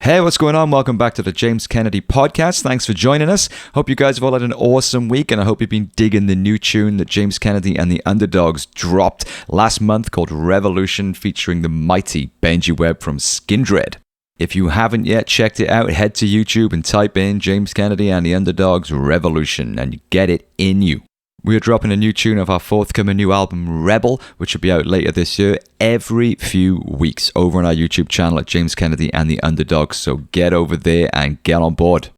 Hey, what's going on? Welcome back to the James Kennedy podcast. Thanks for joining us. Hope you guys have all had an awesome week, and I hope you've been digging the new tune that James Kennedy and the Underdogs dropped last month called Revolution, featuring the mighty Benji Webb from Skindred. If you haven't yet checked it out, head to YouTube and type in James Kennedy and the Underdogs Revolution, and you get it in you. We are dropping a new tune of our forthcoming new album, Rebel, which will be out later this year, every few weeks over on our YouTube channel at James Kennedy and the Underdogs. So get over there and get on board.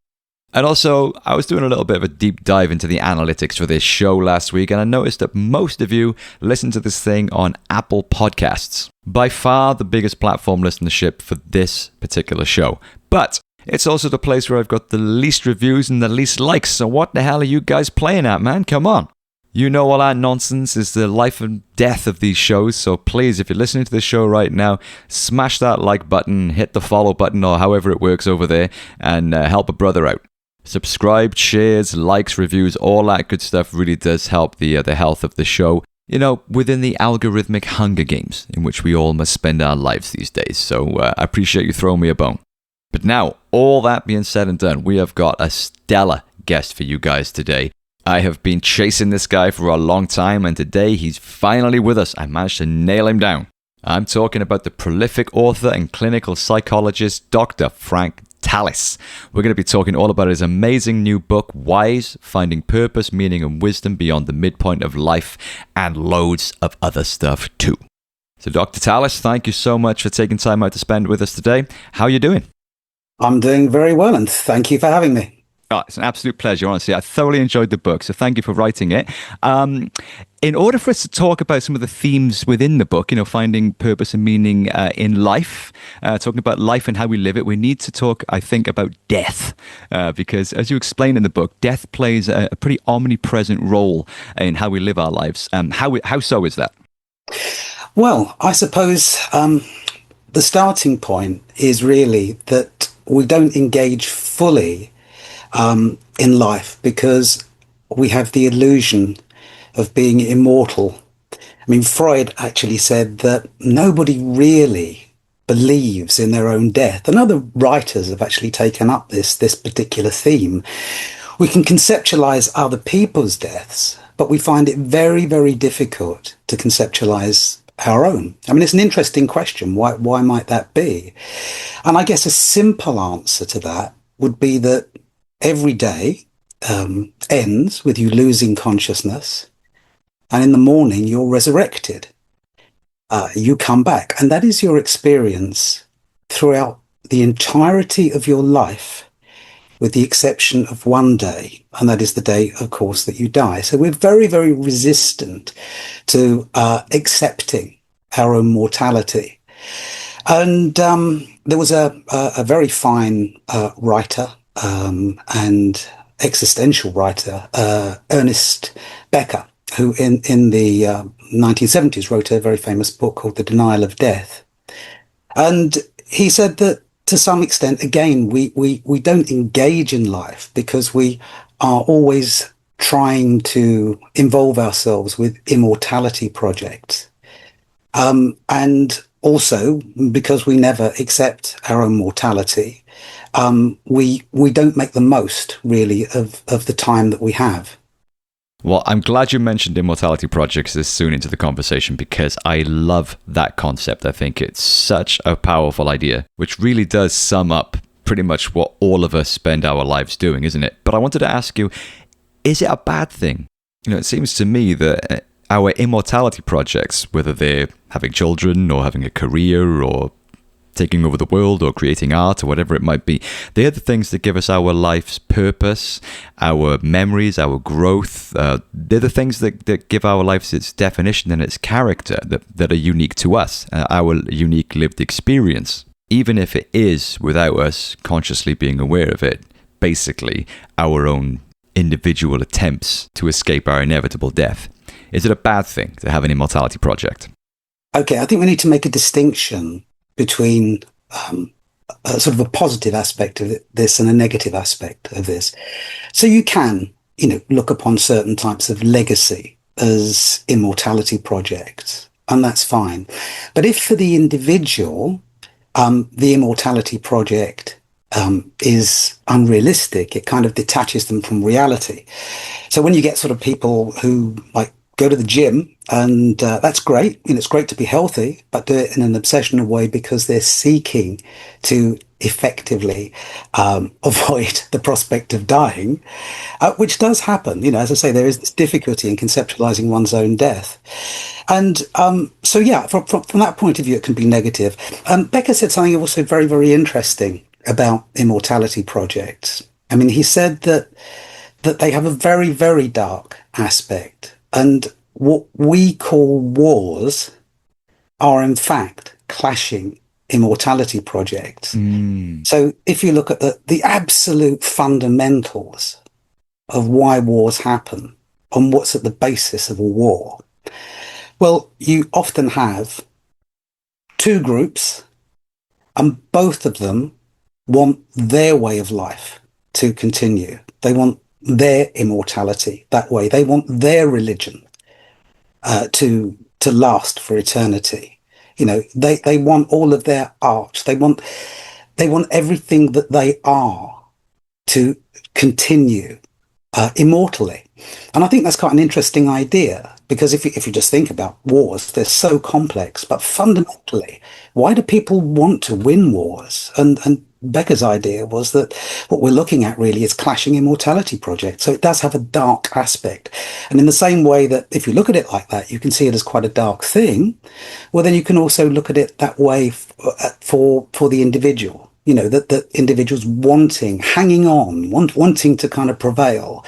And also, I was doing a little bit of a deep dive into the analytics for this show last week, and I noticed that most of you listen to this thing on Apple Podcasts. By far the biggest platform listenership for this particular show. But it's also the place where I've got the least reviews and the least likes. So what the hell are you guys playing at, man? Come on. You know all that nonsense is the life and death of these shows, so please, if you're listening to this show right now, smash that like button, hit the follow button, or however it works over there, and help a brother out. Subscribe, shares, likes, reviews, all that good stuff really does help the health of the show, you know, within the algorithmic Hunger Games in which we all must spend our lives these days, so I appreciate you throwing me a bone. But now, all that being said and done, we have got a stellar guest for you guys today. I have been chasing this guy for a long time, and today he's finally with us. I managed to nail him down. I'm talking about the prolific author and clinical psychologist, Dr. Frank Tallis. We're going to be talking all about his amazing new book, Wise, Finding Purpose, Meaning and Wisdom Beyond the Midpoint of Life, and loads of other stuff too. So Dr. Tallis, thank you so much for taking time out to spend with us today. How are you doing? I'm doing very well, and thank you for having me. Oh, it's an absolute pleasure, honestly. I thoroughly enjoyed the book, so thank you for writing it. In order for us to talk about some of the themes within the book, you know, finding purpose and meaning in life, talking about life and how we live it, we need to talk, I think, about death. Because as you explain in the book, death plays a pretty omnipresent role in how we live our lives. How so is that? Well, I suppose the starting point is really that we don't engage fully in life because we have the illusion of being immortal. I mean, Freud actually said that nobody really believes in their own death, and other writers have actually taken up this particular theme. We can conceptualize other people's deaths, but we find it very, very difficult to conceptualize our own. I mean, it's an interesting question. Why might that be? And I guess a simple answer to that would be that every day ends with you losing consciousness, and in the morning you're resurrected. You come back, and that is your experience throughout the entirety of your life, with the exception of one day, and that is the day, of course, that you die. So we're very, very resistant to accepting our own mortality. And there was a very fine writer and existential writer, Ernest Becker, who in the 1970s wrote a very famous book called The Denial of Death. And he said that to some extent, again, we don't engage in life because we are always trying to involve ourselves with immortality projects. And also because we never accept our own mortality, we don't make the most, really, of the time that we have. Well, I'm glad you mentioned immortality projects this soon into the conversation because I love that concept. I think it's such a powerful idea, which really does sum up pretty much what all of us spend our lives doing, isn't it? But I wanted to ask you, is it a bad thing? You know, it seems to me that our immortality projects, whether they're having children or having a career or taking over the world or creating art or whatever it might be, they're the things that give us our life's purpose, our memories, our growth. They're the things that give our lives its definition and its character that are unique to us, our unique lived experience, even if it is without us consciously being aware of it, basically our own individual attempts to escape our inevitable death. Is it a bad thing to have an immortality project? Okay, I think we need to make a distinction between a sort of a positive aspect of this and a negative aspect of this. So you can, look upon certain types of legacy as immortality projects, and that's fine. But if for the individual, the immortality project is unrealistic. It kind of detaches them from reality. So when you get sort of people who like go to the gym, and that's great, it's great to be healthy, but do it in an obsessional way because they're seeking to effectively avoid the prospect of dying, which does happen. As I say, there is this difficulty in conceptualizing one's own death. And so, yeah, from that point of view, it can be negative. Becker said something also very, very interesting about immortality projects. I mean, he said that they have a very, very dark aspect. And what we call wars are, in fact, clashing immortality projects. So if you look at the absolute fundamentals of why wars happen and what's at the basis of a war, well, you often have two groups, and both of them want their way of life to continue. They want their immortality that way. They want their religion to last for eternity. They want all of their art. They want everything that they are to continue immortally. And I think that's quite an interesting idea, because if you just think about wars, they're so complex. But fundamentally, why do people want to win wars? And Becker's idea was that what we're looking at really is clashing immortality projects. So it does have a dark aspect. And in the same way that if you look at it like that, you can see it as quite a dark thing, well, then you can also look at it that way for the individual. That individuals hanging on, wanting to kind of prevail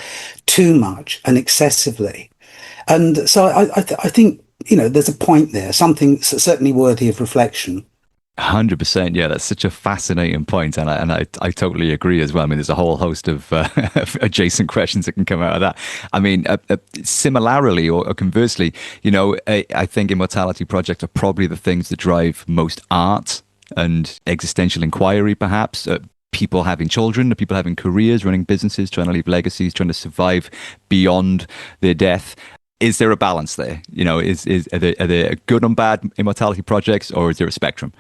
too much and excessively. And so I think, there's a point there, something certainly worthy of reflection. 100%. Yeah, that's such a fascinating point, and I totally agree as well. I mean, there's a whole host of adjacent questions that can come out of that. I mean, similarly or conversely, I think immortality projects are probably the things that drive most art and existential inquiry, perhaps. People having children, people having careers, running businesses, trying to leave legacies, trying to survive beyond their death. Is there a balance there? Are there good and bad immortality projects, or is there a spectrum?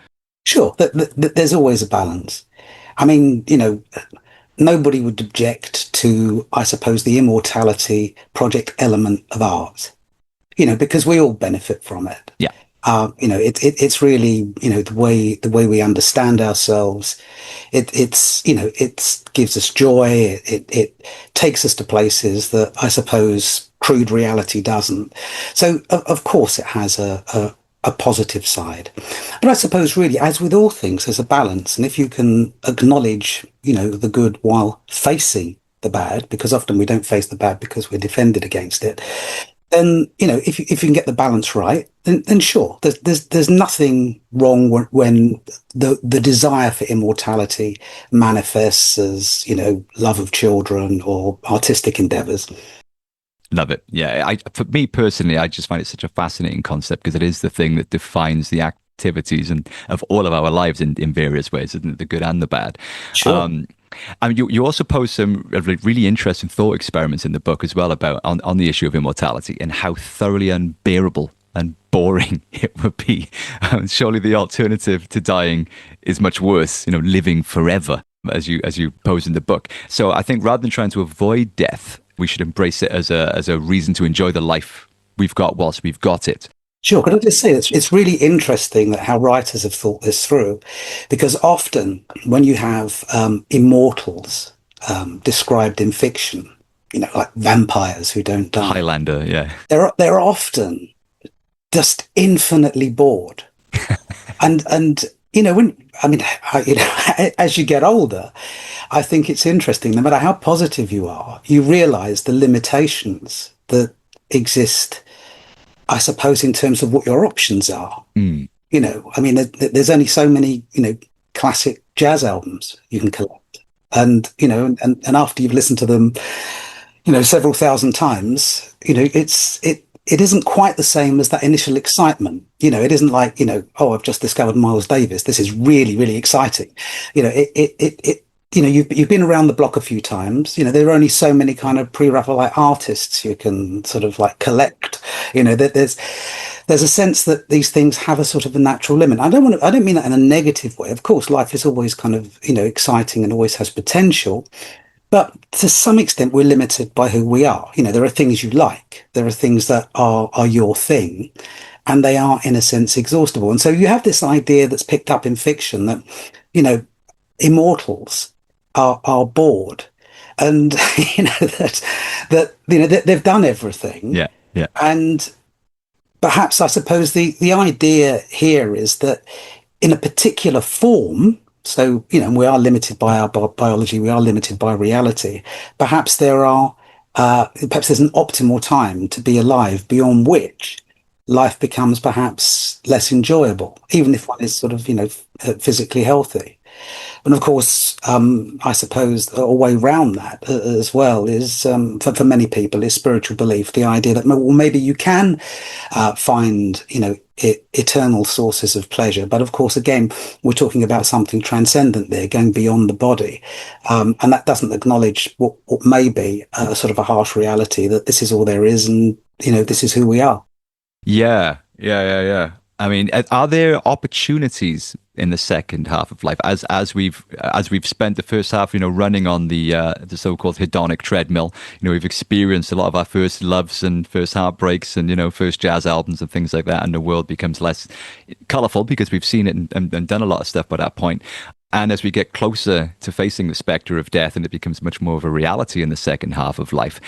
Sure, there's always a balance. I mean, nobody would object to, I suppose, the immortality project element of art, because we all benefit from it. Yeah. It's really, the way we understand ourselves. It gives us joy. It takes us to places that I suppose crude reality doesn't. So of course it has a positive side. But I suppose really, as with all things, there's a balance. And if you can acknowledge, the good while facing the bad, because often we don't face the bad because we're defended against it, then, if you can get the balance right, then sure, there's nothing wrong when the desire for immortality manifests as, love of children or artistic endeavors. Love it. Yeah. For me personally, I just find it such a fascinating concept because it is the thing that defines the activities and of all of our lives in various ways, isn't it? The good and the bad. Sure. And you also pose some really interesting thought experiments in the book as well about on the issue of immortality and how thoroughly unbearable and boring it would be. Surely the alternative to dying is much worse, living forever, as you pose in the book. So I think rather than trying to avoid death, we should embrace it as a reason to enjoy the life we've got whilst we've got it. Sure. Could I just say it's really interesting that how writers have thought this through, because often when you have immortals described in fiction, like vampires who don't die, Highlander, yeah, they're often just infinitely bored, and as you get older, I think it's interesting. No matter how positive you are, you realise the limitations that exist, I suppose, in terms of what your options are. There's only so many, classic jazz albums you can collect. And after you've listened to them, several thousand times, it isn't quite the same as that initial excitement. It isn't like, I've just discovered Miles Davis. This is really, really exciting. you've been around the block a few times. There are only so many kind of pre-Raphaelite artists you can sort of like collect. There's a sense that these things have a sort of a natural limit. I don't mean that in a negative way. Of course, life is always kind of, exciting and always has potential. But to some extent, we're limited by who we are. There are things you like. There are things that are your thing, and they are, in a sense, exhaustible. And so you have this idea that's picked up in fiction that, immortals are bored, and that they've done everything. Yeah, yeah. And perhaps I suppose the idea here is that in a particular form. So, we are limited by our biology. We are limited by reality. Perhaps there's an optimal time to be alive beyond which life becomes perhaps less enjoyable, even if one is sort of, physically healthy. And of course, I suppose a way around that as well is, for many people, is spiritual belief. The idea that, well, maybe you can find, eternal sources of pleasure. But of course, again, we're talking about something transcendent there, going beyond the body. And that doesn't acknowledge what may be a sort of a harsh reality, that this is all there is, and, this is who we are. Yeah. I mean, are there opportunities in the second half of life, as we've spent the first half, running on the so-called hedonic treadmill? We've experienced a lot of our first loves and first heartbreaks and first jazz albums and things like that, and the world becomes less colourful because we've seen it and done a lot of stuff by that point. And as we get closer to facing the spectre of death, and it becomes much more of a reality in the second half of life,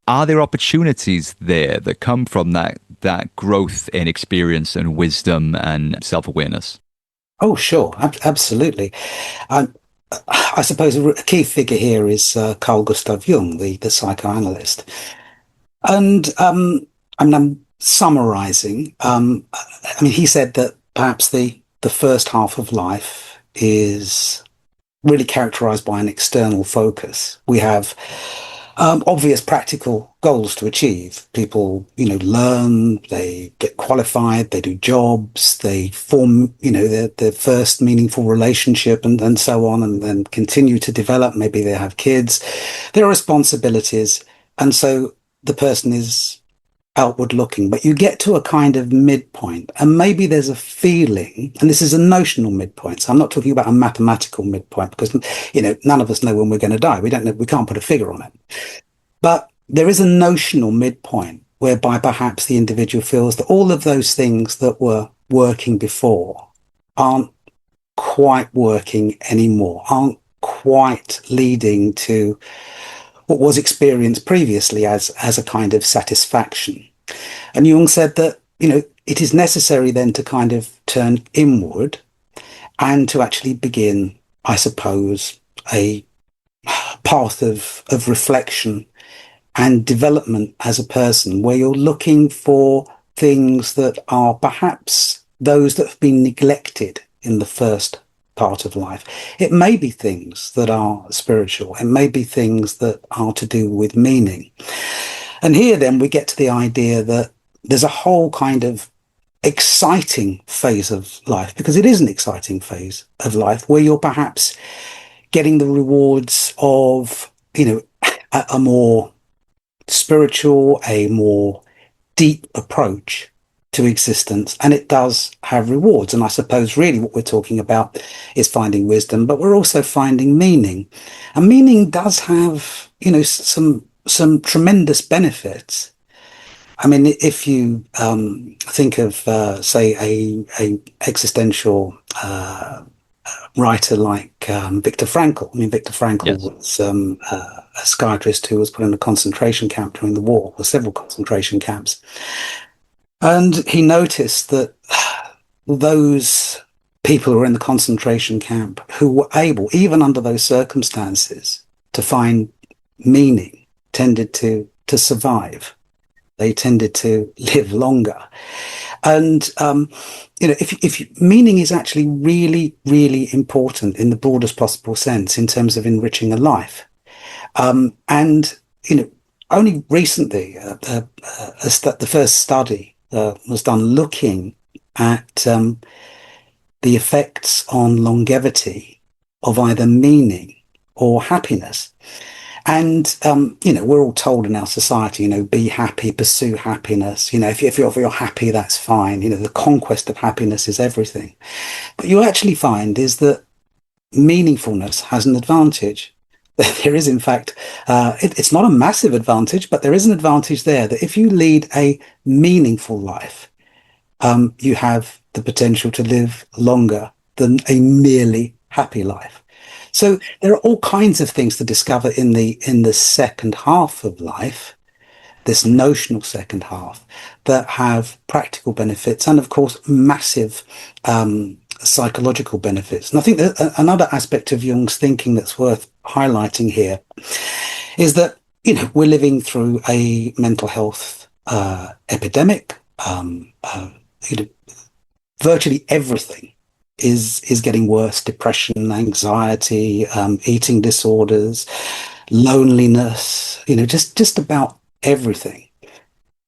are there opportunities there that come from that growth in experience and wisdom and self-awareness? Oh, sure. Absolutely. I suppose a key figure here is Carl Gustav Jung, the psychoanalyst. And I'm summarizing. He said that perhaps the first half of life is really characterized by an external focus. We have obvious practical goals to achieve. People, learn, they get qualified, they do jobs, they form, their first meaningful relationship and so on, and then continue to develop. Maybe they have kids. There are responsibilities. And so the person is outward looking, but you get to a kind of midpoint, and maybe there's a feeling, and this is a notional midpoint. So I'm not talking about a mathematical midpoint, because, none of us know when we're going to die. We don't know, we can't put a figure on it. But there is a notional midpoint whereby perhaps the individual feels that all of those things that were working before aren't quite working anymore, aren't quite leading to what was experienced previously as a kind of satisfaction. And Jung said that, it is necessary then to kind of turn inward and to actually begin, I suppose, a path of reflection and development as a person, where you're looking for things that are perhaps those that have been neglected in the first part of life. It may be things that are spiritual. It may be things that are to do with meaning. And here then we get to the idea that there's a whole kind of exciting phase of life, because it is an exciting phase of life where you're perhaps getting the rewards of, a more spiritual, a more deep approach to existence, and it does have rewards. And I suppose really what we're talking about is finding wisdom, but we're also finding meaning. And meaning does have, some tremendous benefits. I mean, if you think of, say, a existential writer like Viktor Frankl. I mean, Viktor Frankl Yes. was a psychiatrist who was put in a concentration camp during the war, or several concentration camps. And he noticed that those people who were in the concentration camp who were able, even under those circumstances, to find meaning tended to survive. They tended to live longer. And, if meaning is actually really, really important in the broadest possible sense in terms of enriching a life. And, only recently, the first study was done looking at the effects on longevity of either meaning or happiness. And, we're all told in our society, be happy, pursue happiness. If you're happy, that's fine. The conquest of happiness is everything. But you actually find is that meaningfulness has an advantage. There is, in fact, it's not a massive advantage, but there is an advantage there that if you lead a meaningful life, you have the potential to live longer than a merely happy life. So there are all kinds of things to discover in the second half of life, this notional second half, that have practical benefits and, of course, massive psychological benefits. And I think that another aspect of Jung's thinking that's worth highlighting here is that, we're living through a mental health epidemic. Virtually everything is getting worse: depression, anxiety, eating disorders, loneliness, just about everything.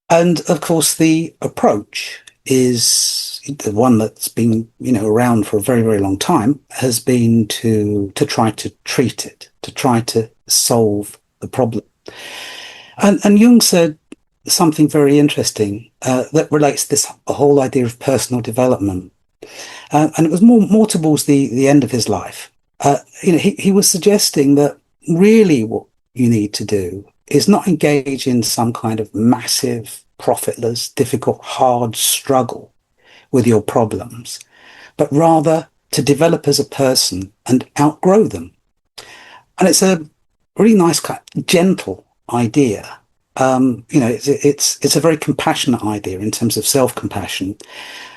And of course, the approach is the one that's been, around for a very, very long time, has been to try to treat it, to try to solve the problem. And Jung said something very interesting that relates to this whole idea of personal development. And it was more towards the end of his life. He was suggesting that really what you need to do is not engage in some kind of massive, profitless, difficult, hard struggle with your problems, but rather to develop as a person and outgrow them. And it's a really nice, gentle idea. It's a very compassionate idea in terms of self-compassion.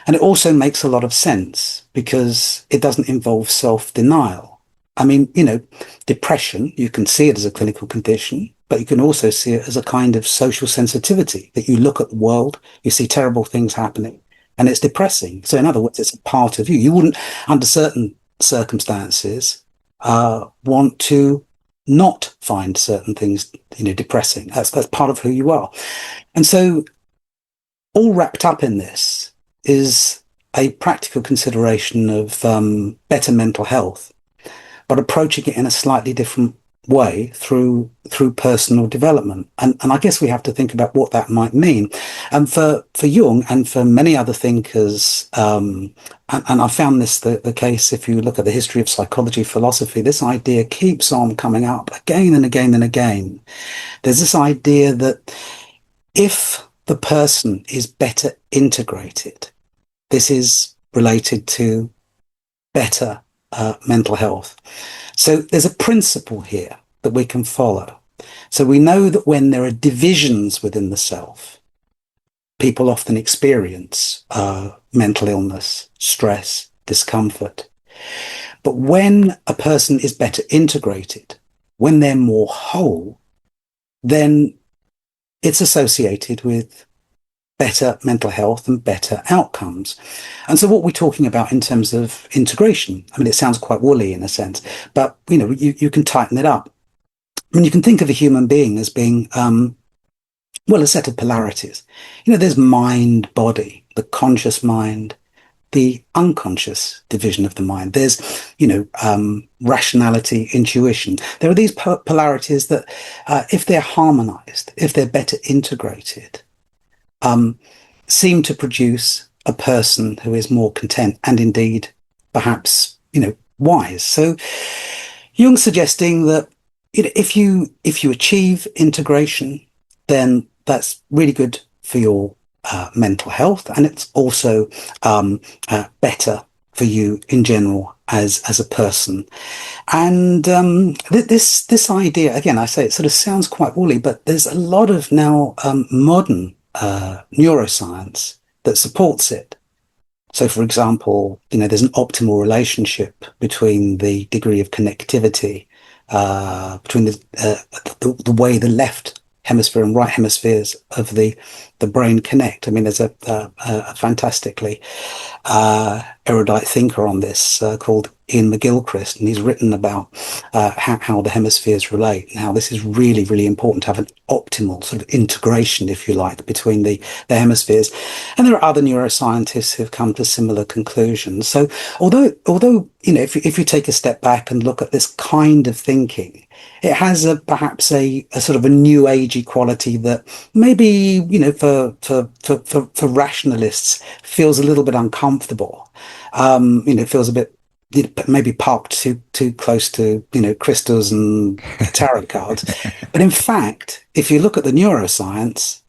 And it also makes a lot of sense because it doesn't involve self-denial. I mean, depression, you can see it as a clinical condition, but you can also see it as a kind of social sensitivity, that you look at the world, you see terrible things happening, and it's depressing. So in other words, it's a part of you. You wouldn't, under certain circumstances, want to not find certain things, depressing. That's part of who you are. And so all wrapped up in this is a practical consideration of better mental health, but approaching it in a slightly different way through personal development. And I guess we have to think about what that might mean. And for Jung and for many other thinkers, and I found this the case if you look at the history of psychology, philosophy, this idea keeps on coming up again and again and again. There's this idea that if the person is better integrated, this is related to better mental health. So there's a principle here that we can follow. So we know that when there are divisions within the self, people often experience mental illness, stress, discomfort. But when a person is better integrated, when they're more whole, then it's associated with better mental health and better outcomes. And so what we're talking about in terms of integration, I mean, it sounds quite woolly in a sense, but, you can tighten it up. I mean, you can think of a human being as being, a set of polarities. There's mind, body, the conscious mind, the unconscious division of the mind. There's, rationality, intuition. There are these polarities that, if they're harmonized, if they're better integrated, seem to produce a person who is more content and indeed perhaps wise. So Jung's suggesting that if you achieve integration, then that's really good for your mental health, and it's also better for you in general as a person. And this idea, again, I say it sort of sounds quite woolly, but there's a lot of now modern neuroscience that supports it. So, for example, there's an optimal relationship between the degree of connectivity between the way the left hemisphere and right hemispheres of the brain connect. I mean, there's a fantastically erudite thinker on this called Ian McGilchrist, and he's written about how the hemispheres relate and how this is really, really important to have an optimal sort of integration, if you like, between the hemispheres. And there are other neuroscientists who've come to similar conclusions. So although if you take a step back and look at this kind of thinking, it has perhaps a sort of a new agey quality that maybe for rationalists feels a little bit uncomfortable. Feels a bit maybe parked too close to crystals and tarot cards. But in fact, if you look at the neuroscience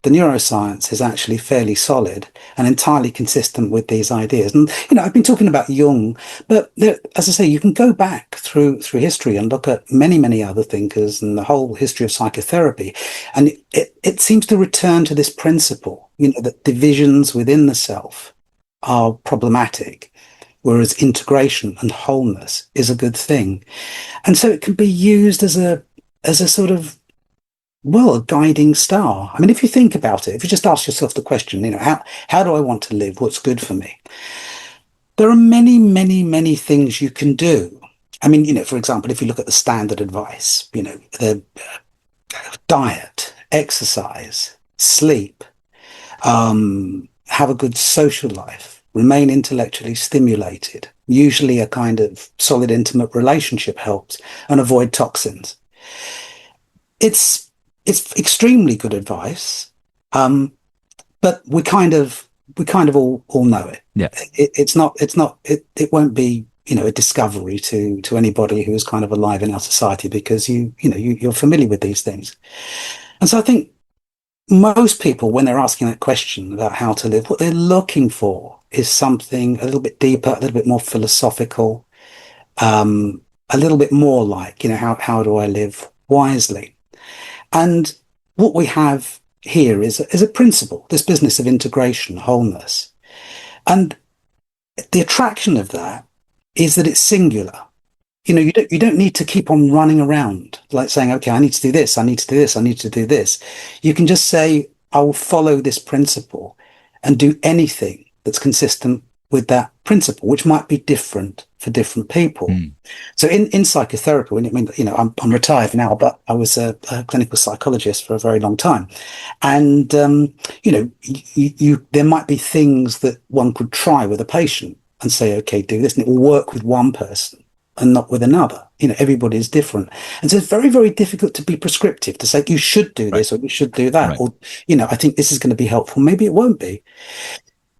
is actually fairly solid and entirely consistent with these ideas. And I've been talking about Jung, but as I say, you can go back through history and look at many other thinkers and the whole history of psychotherapy, and it seems to return to this principle, that divisions within the self are problematic, whereas integration and wholeness is a good thing. And so it can be used as a sort of, a guiding star. I mean, if you think about it, if you just ask yourself the question, how do I want to live? What's good for me? There are many things you can do. I mean, for example, if you look at the standard advice, the diet, exercise, sleep, have a good social life, remain intellectually stimulated. Usually a kind of solid, intimate relationship helps, and avoid toxins. It's extremely good advice, but we kind of all know it. Yeah, it won't be a discovery to anybody who is kind of alive in our society, because you're familiar with these things. And so I think most people, when they're asking that question about how to live, what they're looking for is something a little bit deeper, a little bit more philosophical, a little bit more like, how do I live wisely? And what we have here is a principle, this business of integration, wholeness. And the attraction of that is that it's singular. You don't need to keep on running around like saying, okay, I need to do this, I need to do this, I need to do this. You can just say, I will follow this principle and do anything that's consistent with that principle, which might be different for different people. So in psychotherapy, I'm retired now, but I was a clinical psychologist for a very long time. And, there might be things that one could try with a patient and say, okay, do this, and it will work with one person and not with another. Everybody is different. And so it's very, very difficult to be prescriptive, to say you should do this, right, or you should do that. Right. Or, I think this is going to be helpful. Maybe it won't be.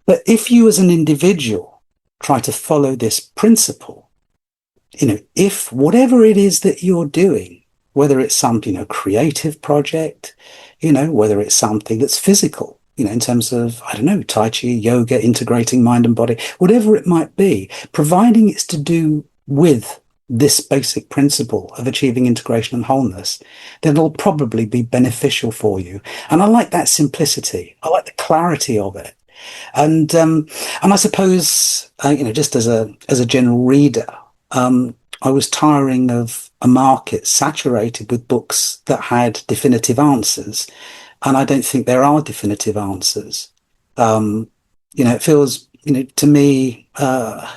But if you as an individual try to follow this principle, if whatever it is that you're doing, whether it's some, creative project, whether it's something that's physical, in terms of, I don't know, Tai Chi, yoga, integrating mind and body, whatever it might be, providing it's to do with this basic principle of achieving integration and wholeness, then it'll probably be beneficial for you. And I like that simplicity. I like the clarity of it. And I suppose, just as a general reader, I was tiring of a market saturated with books that had definitive answers. And I don't think there are definitive answers. It feels, to me, a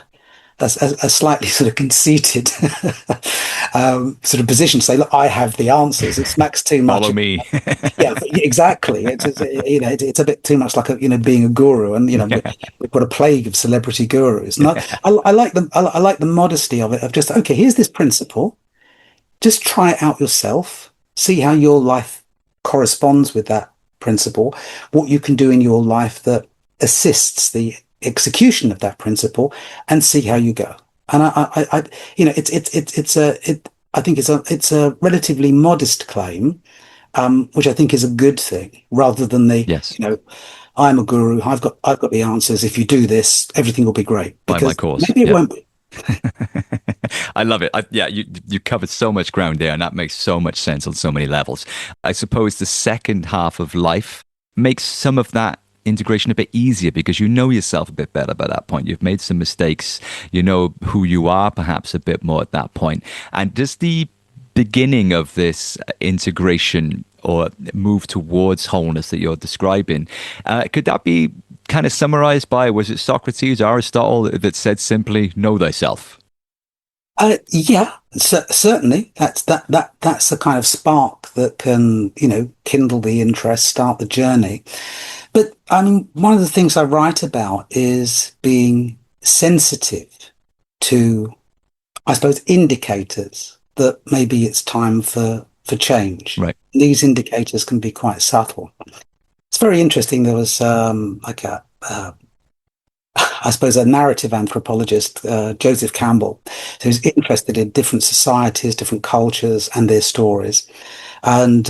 slightly sort of conceited sort of position to say, look, I have the answers. It smacks too much. Follow me. Yeah, exactly. It's a bit too much like being a guru, and we've got a plague of celebrity gurus. And I like the modesty of it, of just, okay, here's this principle, just try it out yourself, see how your life corresponds with that principle, what you can do in your life that assists the execution of that principle, and see how you go. And I think it's a relatively modest claim, which I think is a good thing, rather than the, yes, I'm a guru, I've got the answers. If you do this, everything will be great. Buy my course. Maybe it won't be. I love it. You covered so much ground there, and that makes so much sense on so many levels. I suppose the second half of life makes some of that integration a bit easier, because you know yourself a bit better by that point. You've made some mistakes. You know who you are perhaps a bit more at that point. And does the beginning of this integration or move towards wholeness that you're describing, could that be kind of summarized by, was it Socrates, Aristotle, that said simply, know thyself? Yeah, certainly. That's that's the kind of spark that can, kindle the interest, start the journey. But I mean, one of the things I write about is being sensitive to, I suppose, indicators that maybe it's time for change. Right. These indicators can be quite subtle. It's very interesting. There was like I suppose, a narrative anthropologist, Joseph Campbell, who's interested in different societies, different cultures, and their stories. And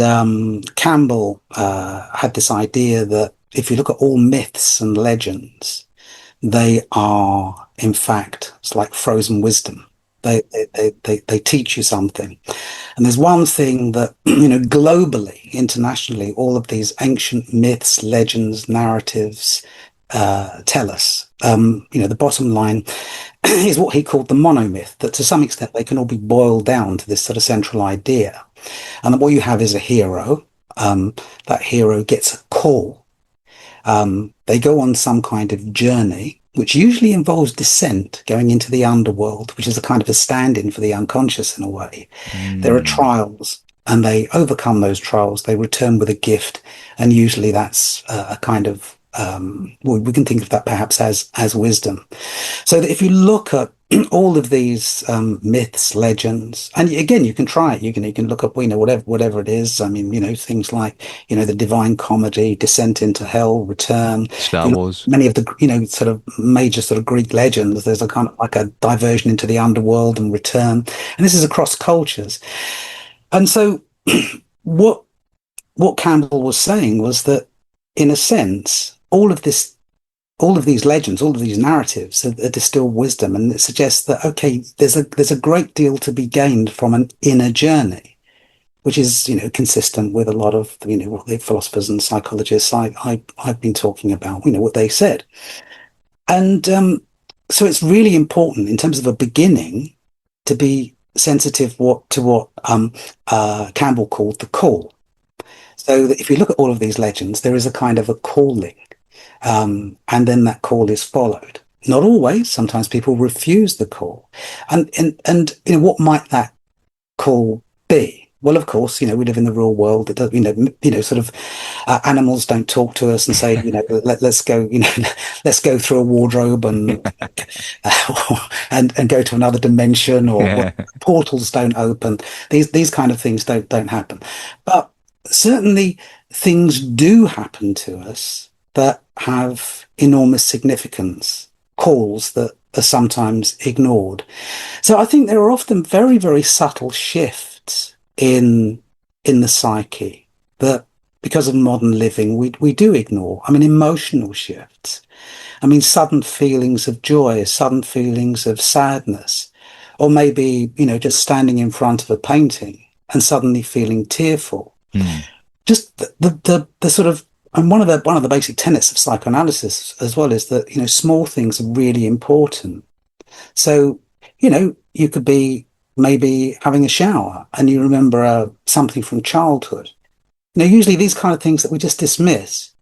Campbell had this idea that if you look at all myths and legends, they are, in fact, it's like frozen wisdom. They teach you something. And there's one thing that, globally, internationally, all of these ancient myths, legends, narratives tell us. The bottom line is what he called the monomyth, that to some extent they can all be boiled down to this sort of central idea. And what you have is a hero. That hero gets a call. They go on some kind of journey, which usually involves descent, going into the underworld, which is a kind of a stand-in for the unconscious in a way. There are trials, and they overcome those trials. They return with a gift, and usually that's a kind of we can think of that perhaps as wisdom. So that if you look at all of these myths, legends, and again, you can try it. You can look up, whatever it is. I mean, things like, the Divine Comedy, Descent into Hell, Return, Star Wars. Many of the, sort of major sort of Greek legends. There's a kind of like a diversion into the underworld and return, and this is across cultures. And so, what Campbell was saying was that, in a sense, all of these legends, all of these narratives are distilled wisdom, and it suggests that, okay, there's a great deal to be gained from an inner journey, which is, consistent with a lot of, what the philosophers and psychologists I've been talking about, what they said. And so it's really important in terms of a beginning to be sensitive to what Campbell called the call. So that if you look at all of these legends, there is a kind of a calling. And then that call is followed. Not always. Sometimes people refuse the call. And what might that call be? Well, of course, we live in the real world. It does, sort of animals don't talk to us and say, let's go, let's go through a wardrobe and and go to another dimension, or portals don't open. These kind of things don't happen. But certainly things do happen to us that have enormous significance, calls that are sometimes ignored. So I think there are often very, very subtle shifts in the psyche that, because of modern living, we do ignore. I mean, emotional shifts. I mean, sudden feelings of joy, sudden feelings of sadness, or maybe, just standing in front of a painting and suddenly feeling tearful. Just the sort of, and one of the basic tenets of psychoanalysis as well is that, small things are really important. So, you could be maybe having a shower and you remember something from childhood. Usually these kind of things that we just dismiss,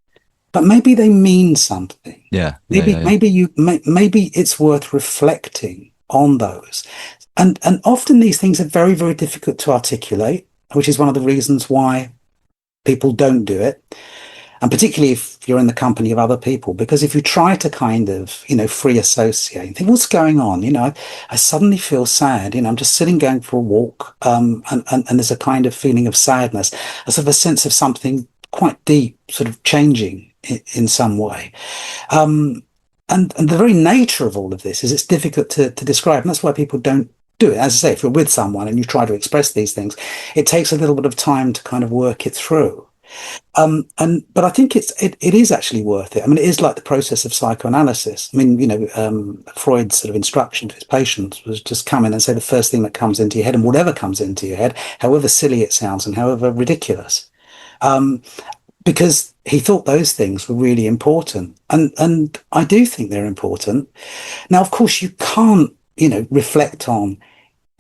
but maybe they mean something. Maybe it's worth reflecting on those. And often these things are very, very difficult to articulate, which is one of the reasons why people don't do it. And particularly if you're in the company of other people, because if you try to kind of, free associate and think, what's going on? I suddenly feel sad. I'm just sitting going for a walk. And there's a kind of feeling of sadness, a sort of a sense of something quite deep, sort of changing in some way. And the very nature of all of this is it's difficult to describe. And that's why people don't do it. As I say, if you're with someone and you try to express these things, it takes a little bit of time to kind of work it through. But I think it is actually worth it. I mean, it is like the process of psychoanalysis. I mean, Freud's sort of instruction to his patients was just come in and say the first thing that comes into your head, and whatever comes into your head, however silly it sounds and however ridiculous, because he thought those things were really important. And I do think they're important. Now, of course, you can't, reflect on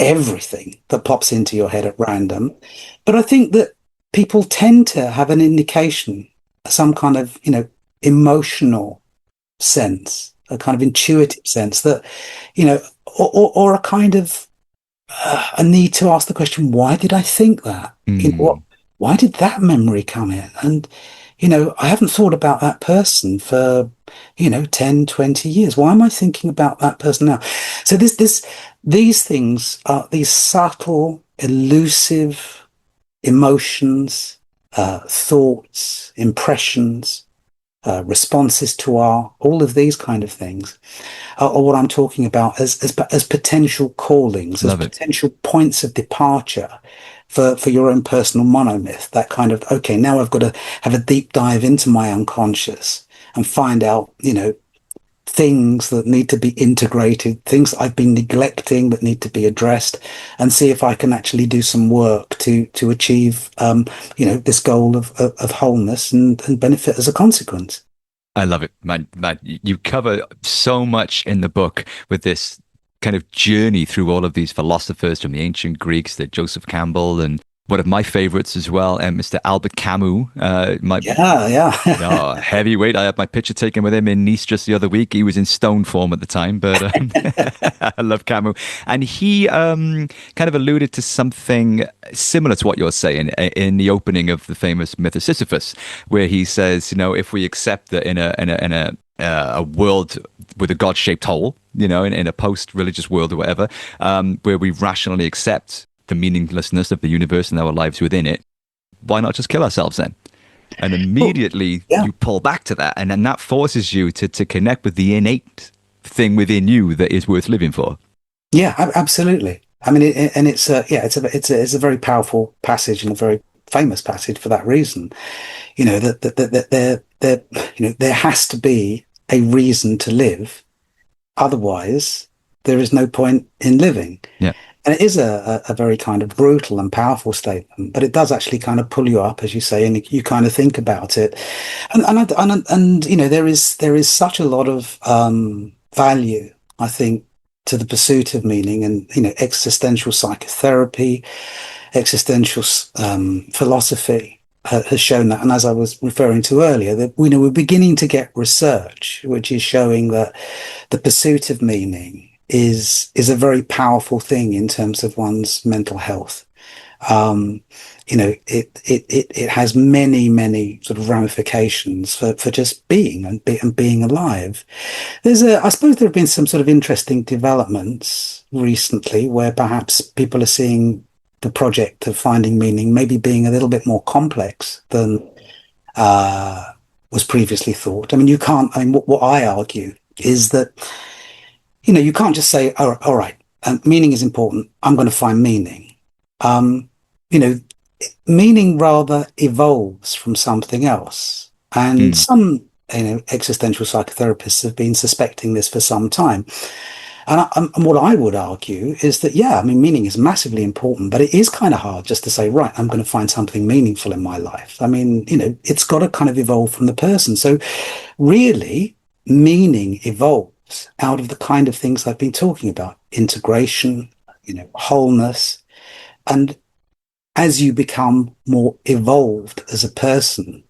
everything that pops into your head at random, but I think that people tend to have an indication, some kind of, emotional sense, a kind of intuitive sense that, you know, or a kind of a need to ask the question, why did I think that? You know, Mm. why did that memory come in? And, you know, I haven't thought about that person for, 10, 20 years. Why am I thinking about that person now? So these things are these subtle, elusive emotions, thoughts, impressions, responses to all of these kind of things are what I'm talking about as potential callings, as Love it. potential points of departure for your own personal monomyth. That kind of, okay, now I've got to have a deep dive into my unconscious and find out, things that need to be integrated, things that I've been neglecting that need to be addressed, and see if I can actually do some work to achieve, this goal of wholeness and benefit as a consequence. I love it, man. Man, you cover so much in the book with this kind of journey through all of these philosophers from the ancient Greeks, the Joseph Campbell, and one of my favorites as well, and Mr. Albert Camus. My Yeah, yeah. heavyweight. I had my picture taken with him in Nice just the other week. He was in stone form at the time, but I love Camus. And he kind of alluded to something similar to what you're saying in the opening of the famous myth of Sisyphus, where he says, if we accept that in a world with a God-shaped hole, in a post-religious world or whatever, where we rationally accept the meaninglessness of the universe and our lives within it, why not just kill ourselves then? And immediately Yeah. you pull back to that, and then that forces you to connect with the innate thing within you that is worth living for. Yeah, absolutely. I mean, it's a very powerful passage and a very famous passage for that reason. There has to be a reason to live. Otherwise, there is no point in living. Yeah. And it is a very kind of brutal and powerful statement, but it does actually kind of pull you up, as you say, and you kind of think about it. And there is such a lot of value, I think, to the pursuit of meaning, and existential psychotherapy, existential philosophy has shown that. And as I was referring to earlier, that we're beginning to get research which is showing that the pursuit of meaning is a very powerful thing in terms of one's mental health. It has many sort of ramifications for just being and being alive. I suppose there have been some sort of interesting developments recently where perhaps people are seeing the project of finding meaning maybe being a little bit more complex than was previously thought. I mean, what I argue is that you can't just say, "Oh, all right, meaning is important. I'm going to find meaning." You know, Meaning rather evolves from something else. And Mm. some, existential psychotherapists have been suspecting this for some time. And what I would argue is that, yeah, I mean, meaning is massively important, but it is kind of hard just to say, right, I'm going to find something meaningful in my life. I mean, it's got to kind of evolve from the person. So really, meaning evolves out of the kind of things I've been talking about: integration, wholeness. And as you become more evolved as a person,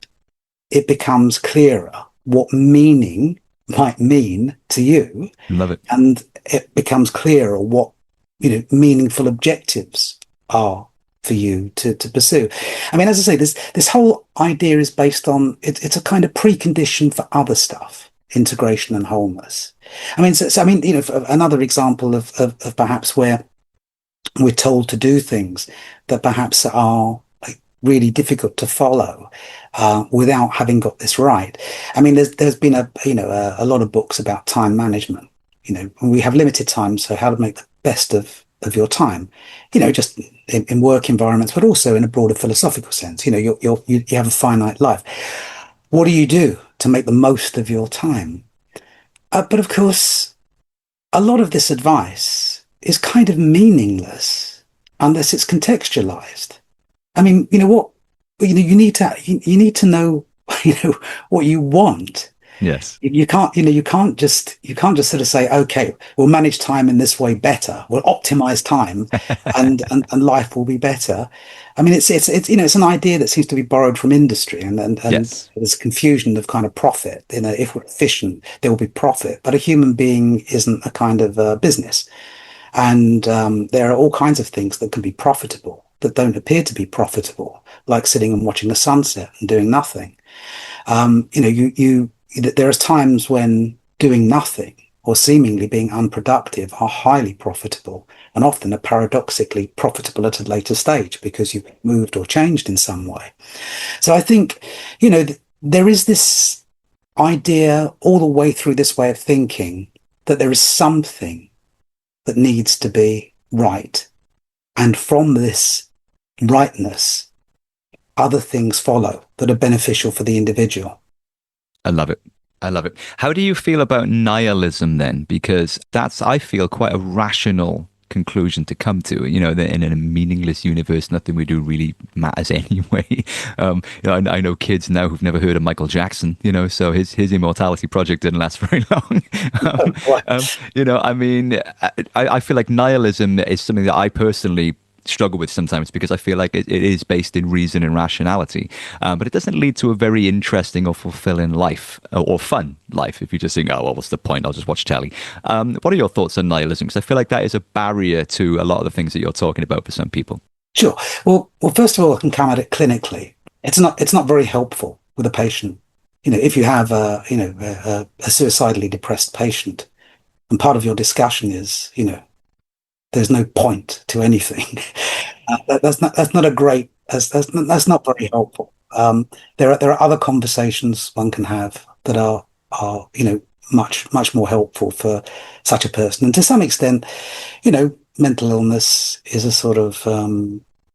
it becomes clearer what meaning might mean to you. Love it. And it becomes clearer what, meaningful objectives are for you to pursue. I mean, as I say, this whole idea is based on, it's a kind of precondition for other stuff, integration and wholeness. I mean, another example of perhaps where we're told to do things that perhaps are really difficult to follow without having got this right. I mean, there's been a lot of books about time management. We have limited time, so how to make the best of your time. Just in work environments, but also in a broader philosophical sense. You have a finite life. What do you do to make the most of your time? But of course, a lot of this advice is kind of meaningless unless it's contextualized. I mean, you need to know, what you want. Yes. You can't, you can't just sort of say, okay, we'll manage time in this way better. We'll optimize time, and life will be better. I mean, it's an idea that seems to be borrowed from industry, and Yes. there's confusion of kind of profit. If we're efficient, there will be profit, but a human being isn't a kind of business, and there are all kinds of things that can be profitable that don't appear to be profitable, like sitting and watching the sunset and doing nothing. There are times when doing nothing or seemingly being unproductive are highly profitable, and often are paradoxically profitable at a later stage because you've moved or changed in some way. So I think, there is this idea all the way through this way of thinking that there is something that needs to be right. And from this rightness, other things follow that are beneficial for the individual. I love it. I love it. How do you feel about nihilism then? Because that's, I feel, quite a rational conclusion to come to. That in a meaningless universe, nothing we do really matters anyway. I know kids now who've never heard of Michael Jackson. So his immortality project didn't last very long. I mean, I feel like nihilism is something that I personally struggle with sometimes because I feel like it is based in reason and rationality, but it doesn't lead to a very interesting or fulfilling life or fun life if you just think, oh, well, what's the point? I'll just watch telly. What are your thoughts on nihilism? Because I feel like that is a barrier to a lot of the things that you're talking about for some people. Sure. Well, first of all, I can come at it clinically. It's not very helpful with a patient. If you have a suicidally depressed patient, and part of your discussion is, there's no point to anything. That's not a great. That's not very helpful. There are other conversations one can have that are much more helpful for such a person. And to some extent, mental illness is a sort of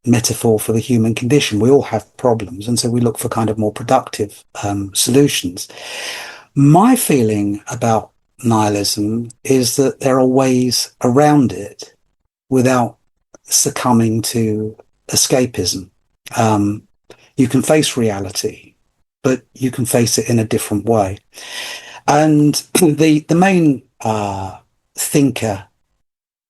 metaphor for the human condition. We all have problems, and so we look for kind of more productive solutions. My feeling about nihilism is that there are ways around it without succumbing to escapism. You can face reality, but you can face it in a different way. And the main thinker,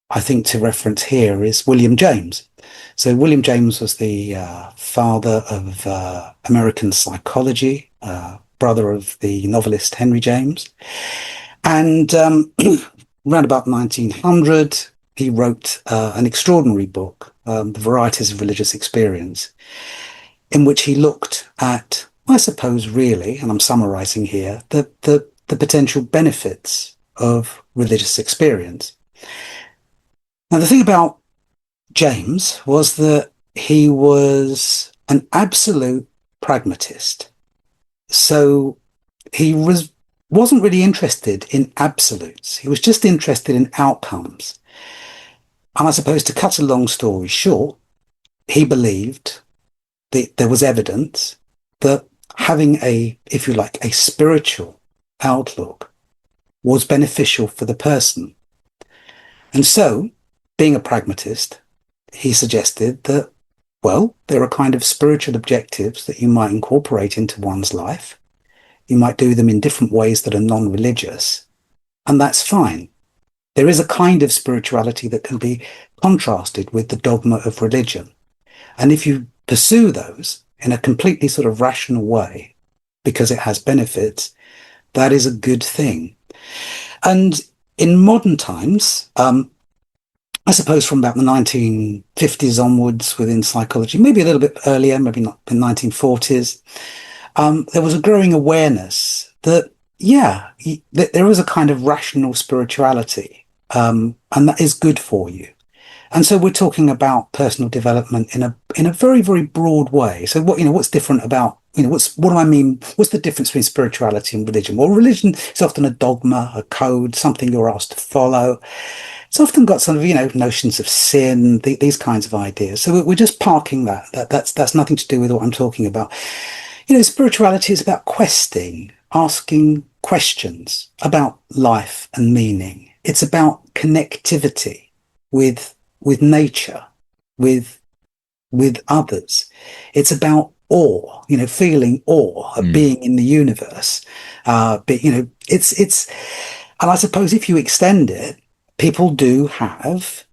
I think, to reference here is William James. So William James was the father of American psychology, brother of the novelist Henry James. And around about 1900, he wrote an extraordinary book, The Varieties of Religious Experience, in which he looked at, I suppose, really, and I'm summarizing here, the potential benefits of religious experience. Now, the thing about James was that he was an absolute pragmatist. So he wasn't really interested in absolutes. He was just interested in outcomes. And I suppose, to cut a long story short, he believed that there was evidence that having if you like, a spiritual outlook was beneficial for the person. And so, being a pragmatist, he suggested that, well, there are kind of spiritual objectives that you might incorporate into one's life. You might do them in different ways that are non-religious, and that's fine. There is a kind of spirituality that can be contrasted with the dogma of religion. And if you pursue those in a completely sort of rational way, because it has benefits, that is a good thing. And in modern times, I suppose from about the 1950s onwards within psychology, maybe a little bit earlier, maybe not in the 1940s, there was a growing awareness that, that there is a kind of rational spirituality, and that is good for you. And so we're talking about personal development in a very, very broad way. So what's different about, what do I mean? What's the difference between spirituality and religion? Well, religion is often a dogma, a code, something you're asked to follow. It's often got sort of, notions of sin, these kinds of ideas. So we're just parking that. That's nothing to do with what I'm talking about. Spirituality is about questing, asking questions about life and meaning. It's about connectivity with nature, with others. It's about awe, feeling awe of being in the universe. But, and I suppose if you extend it, people do have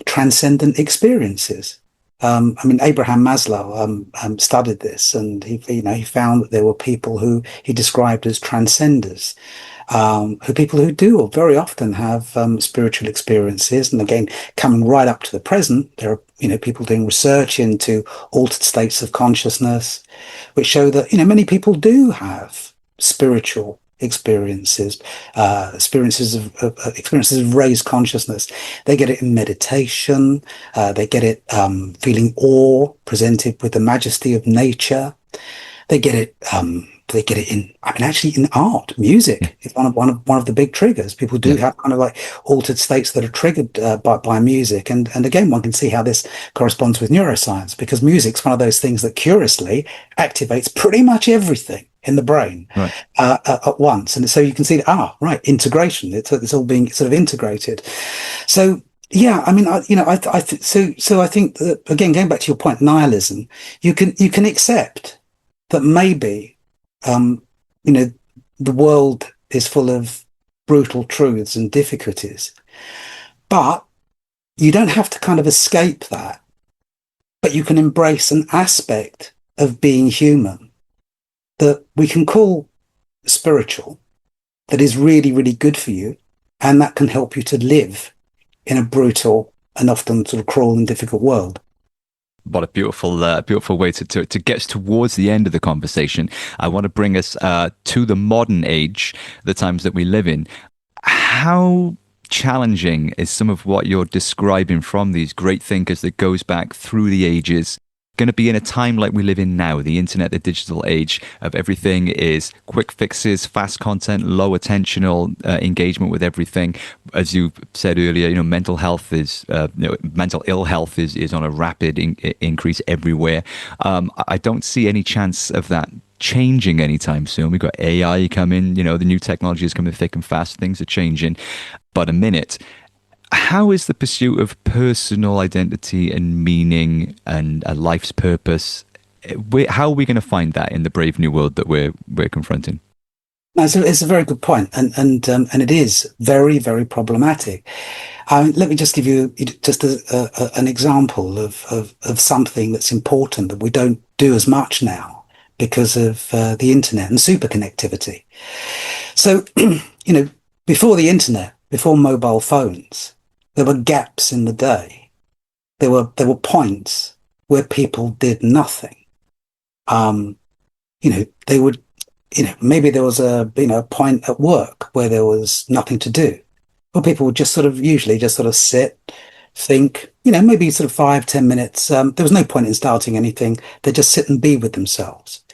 transcendent experiences. I mean, Abraham Maslow studied this, and he found that there were people who he described as transcenders, people who do very often have spiritual experiences. And again, coming right up to the present, there are people doing research into altered states of consciousness, which show that many people do have spiritual experiences, experiences of raised consciousness. They get it in meditation. They get it feeling awe, presented with the majesty of nature. They get it. They get it in. I mean, actually, in art, music is one of the big triggers. People do have kind of like altered states that are triggered by music, and again, one can see how this corresponds with neuroscience, because music's one of those things that curiously activates pretty much everything in the brain at once, and so you can see that integration. It's all being sort of integrated. So yeah, I mean, I think that, again, going back to your point, nihilism, you can accept that maybe the world is full of brutal truths and difficulties, but you don't have to kind of escape that, but you can embrace an aspect of being human that we can call spiritual, that is really, really good for you, and that can help you to live in a brutal and often sort of cruel and difficult world. What a beautiful way to get us towards the end of the conversation. I want to bring us to the modern age, the times that we live in. How challenging is some of what you're describing from these great thinkers that goes back through the ages going to be in a time like we live in now, the internet, the digital age of everything is quick fixes, fast content, low attentional engagement with everything. As you said earlier, mental health is, mental ill health is on a rapid increase everywhere. I don't see any chance of that changing anytime soon. We've got AI coming, the new technology is coming thick and fast. Things are changing. But a minute. How is the pursuit of personal identity and meaning and a life's purpose? How are we going to find that in the brave new world that we're confronting? No, it's a very good point, and it is very, very problematic. Let me just give you just an example of something that's important that we don't do as much now because of the internet and superconnectivity. So, before the internet, before mobile phones, there were gaps in the day. There were points where people did nothing. They would, maybe there was a point at work where there was nothing to do. Well, people would usually just sit, think, maybe sort of 5-10 minutes. There was no point in starting anything. They'd just sit and be with themselves.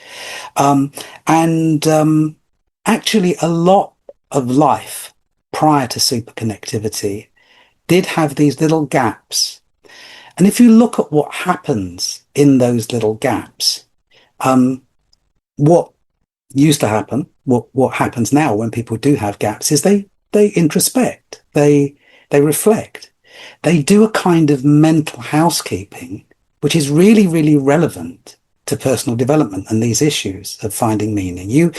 Actually, a lot of life prior to superconnectivity did have these little gaps. And if you look at what happens in those little gaps, what used to happen, what happens now when people do have gaps is they introspect, they reflect, they do a kind of mental housekeeping, which is really, really relevant to personal development and these issues of finding meaning. You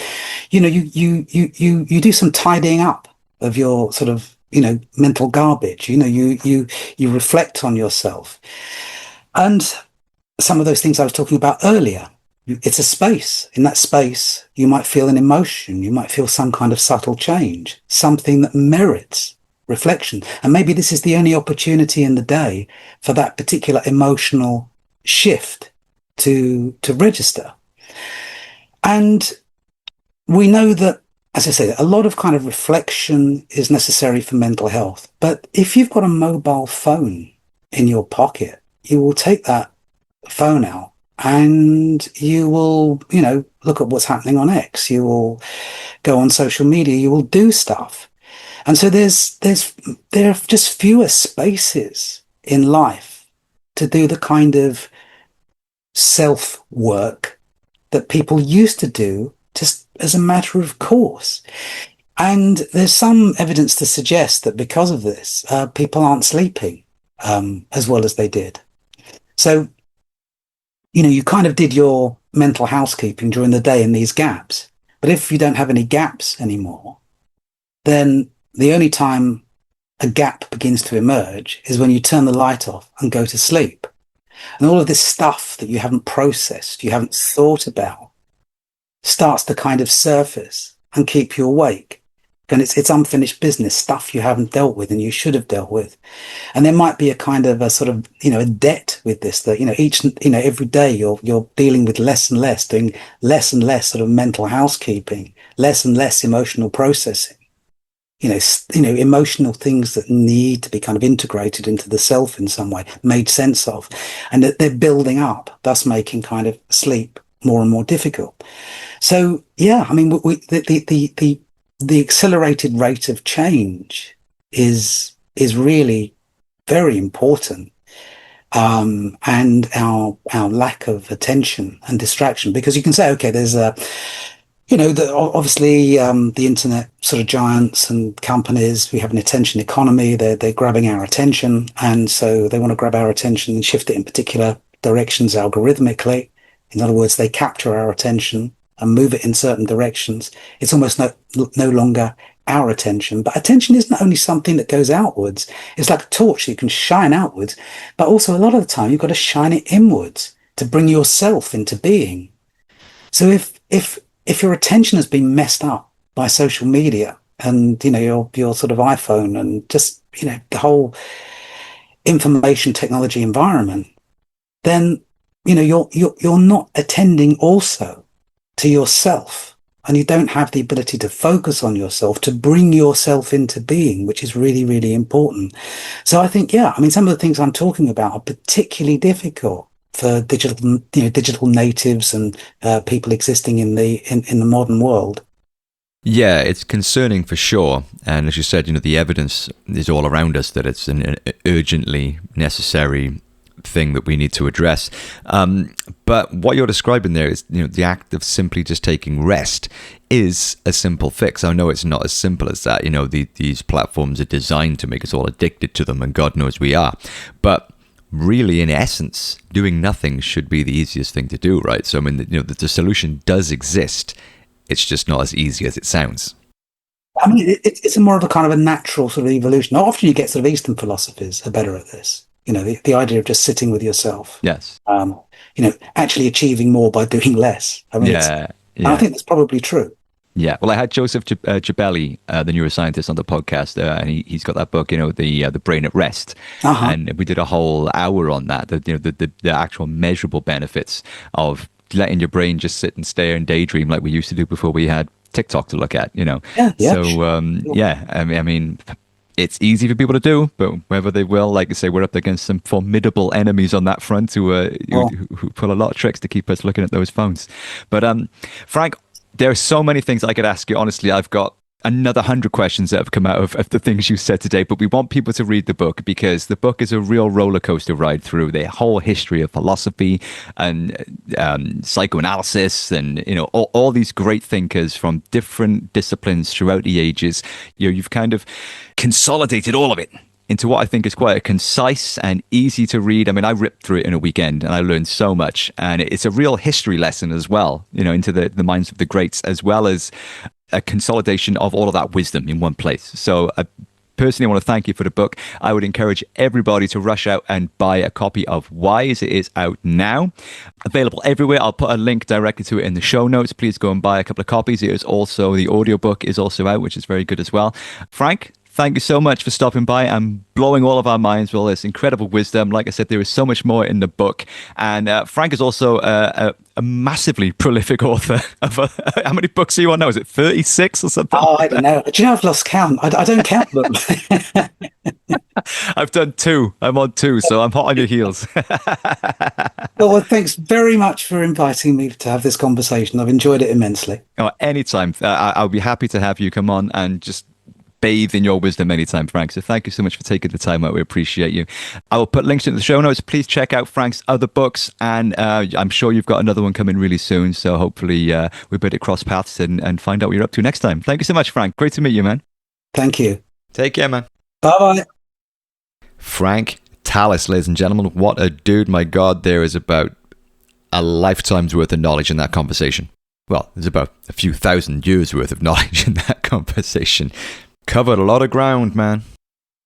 do some tidying up of your sort of mental garbage. You reflect on yourself, and some of those things I was talking about earlier. It's a space. In that space, you might feel an emotion. You might feel some kind of subtle change, something that merits reflection. And maybe this is the only opportunity in the day for that particular emotional shift to register. And we know that, as I say, a lot of kind of reflection is necessary for mental health. But if you've got a mobile phone in your pocket, you will take that phone out and you will, look at what's happening on X. You will go on social media. You will do stuff. And so there are just fewer spaces in life to do the kind of self-work that people used to do just as a matter of course. And there's some evidence to suggest that because of this, people aren't sleeping as well as they did. So you kind of did your mental housekeeping during the day in these gaps. But if you don't have any gaps anymore, then the only time a gap begins to emerge is when you turn the light off and go to sleep. And all of this stuff that you haven't processed, you haven't thought about, starts to kind of surface and keep you awake. And it's unfinished business, stuff you haven't dealt with and you should have dealt with. And there might be a kind of a sort of, a debt with this that, every day you're dealing with less and less, doing less and less sort of mental housekeeping, less and less emotional processing. Emotional things that need to be kind of integrated into the self in some way, made sense of, and that they're building up, thus making kind of sleep more and more difficult. So, yeah, I mean, the accelerated rate of change is really very important, and our lack of attention and distraction, because you can say, okay, there's obviously, the internet sort of giants and companies, we have an attention economy. They're grabbing our attention. And so they want to grab our attention and shift it in particular directions algorithmically. In other words, they capture our attention and move it in certain directions. It's almost no longer our attention. But attention isn't only something that goes outwards. It's like a torch that you can shine outwards. But also a lot of the time, you've got to shine it inwards to bring yourself into being. So if your attention has been messed up by social media and, your sort of iPhone and just, the whole information technology environment, then, you're not attending also to yourself, and you don't have the ability to focus on yourself, to bring yourself into being, which is really, really important. So I think, some of the things I'm talking about are particularly difficult for digital natives and people existing in the modern world. Yeah, it's concerning for sure. And as you said, the evidence is all around us that it's an urgently necessary thing that we need to address. But what you're describing there is, the act of simply just taking rest is a simple fix. I know it's not as simple as that. These platforms are designed to make us all addicted to them, and God knows we are. But really, in essence, doing nothing should be the easiest thing to do, right? So, I mean, the solution does exist. It's just not as easy as it sounds. I mean, it's more of a kind of a natural sort of evolution. Often you get sort of Eastern philosophies are better at this. The idea of just sitting with yourself. Yes. Actually achieving more by doing less. I mean, I think that's probably true. Yeah, well, I had Joseph Ciabbelli, the neuroscientist, on the podcast, and he's got that book, the Brain at Rest, and we did a whole hour on that. The actual measurable benefits of letting your brain just sit and stare and daydream like we used to do before we had TikTok to look at. Yeah. So I mean, it's easy for people to do, but whether they will, like I say, we're up against some formidable enemies on that front who pull a lot of tricks to keep us looking at those phones. But Frank, there are so many things I could ask you. Honestly, I've got another 100 questions that have come out of the things you said today, but we want people to read the book because the book is a real roller coaster ride through the whole history of philosophy and psychoanalysis and, all these great thinkers from different disciplines throughout the ages. You've kind of consolidated all of it into what I think is quite a concise and easy to read. I mean, I ripped through it in a weekend and I learned so much. And it's a real history lesson as well, into the minds of the greats, as well as a consolidation of all of that wisdom in one place. So I personally want to thank you for the book. I would encourage everybody to rush out and buy a copy of Wise. It is out now. Available everywhere. I'll put a link directly to it in the show notes. Please go and buy a couple of copies. It is also, the audiobook is also out, which is very good as well. Frank, thank you so much for stopping by and blowing all of our minds with all this incredible wisdom. Like I said, there is so much more in the book. And Frank is also a massively prolific author. How many books are you on now? Is it 36 or something? Oh, I don't know. Do you know, I've lost count. I don't count them. I've done 2. I'm on 2, so I'm hot on your heels. Well, thanks very much for inviting me to have this conversation. I've enjoyed it immensely. Oh, anytime. I'll be happy to have you come on and just bathe in your wisdom anytime, Frank. So thank you so much for taking the time out. We appreciate you. I will put links in the show notes. Please check out Frank's other books. And I'm sure you've got another one coming really soon. So hopefully we better cross paths and find out what you're up to next time. Thank you so much, Frank. Great to meet you, man. Thank you. Take care, man. Bye-bye. Frank Tallis, ladies and gentlemen. What a dude. My God, there is about a lifetime's worth of knowledge in that conversation. Well, there's about a few thousand years worth of knowledge in that conversation. Covered a lot of ground, man.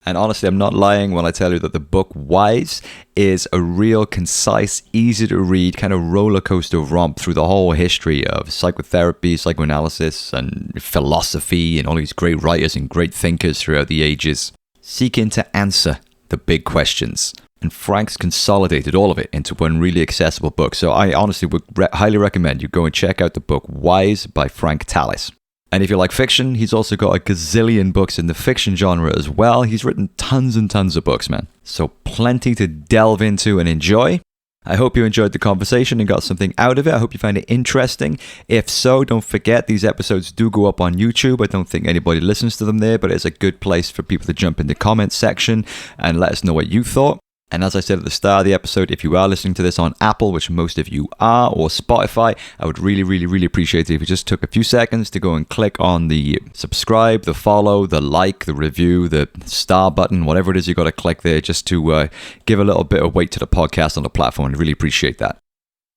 And honestly, I'm not lying when I tell you that the book Wise is a real concise, easy to read kind of roller coaster romp through the whole history of psychotherapy, psychoanalysis, and philosophy, and all these great writers and great thinkers throughout the ages, seeking to answer the big questions. And Frank's consolidated all of it into one really accessible book. So I honestly would highly recommend you go and check out the book Wise by Frank Tallis. And if you like fiction, he's also got a gazillion books in the fiction genre as well. He's written tons and tons of books, man. So plenty to delve into and enjoy. I hope you enjoyed the conversation and got something out of it. I hope you find it interesting. If so, don't forget these episodes do go up on YouTube. I don't think anybody listens to them there, but it's a good place for people to jump in the comments section and let us know what you thought. And as I said at the start of the episode, if you are listening to this on Apple, which most of you are, or Spotify, I would really, really, really appreciate it if you just took a few seconds to go and click on the subscribe, the follow, the like, the review, the star button, whatever it is you got to click there, just to give a little bit of weight to the podcast on the platform. I really appreciate that.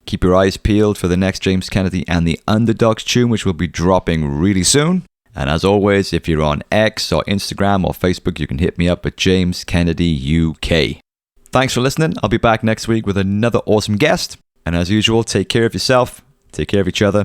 Keep your eyes peeled for the next James Kennedy and the Underdogs tune, which will be dropping really soon. And as always, if you're on X or Instagram or Facebook, you can hit me up at James Kennedy UK. Thanks for listening. I'll be back next week with another awesome guest. And as usual, take care of yourself, take care of each other,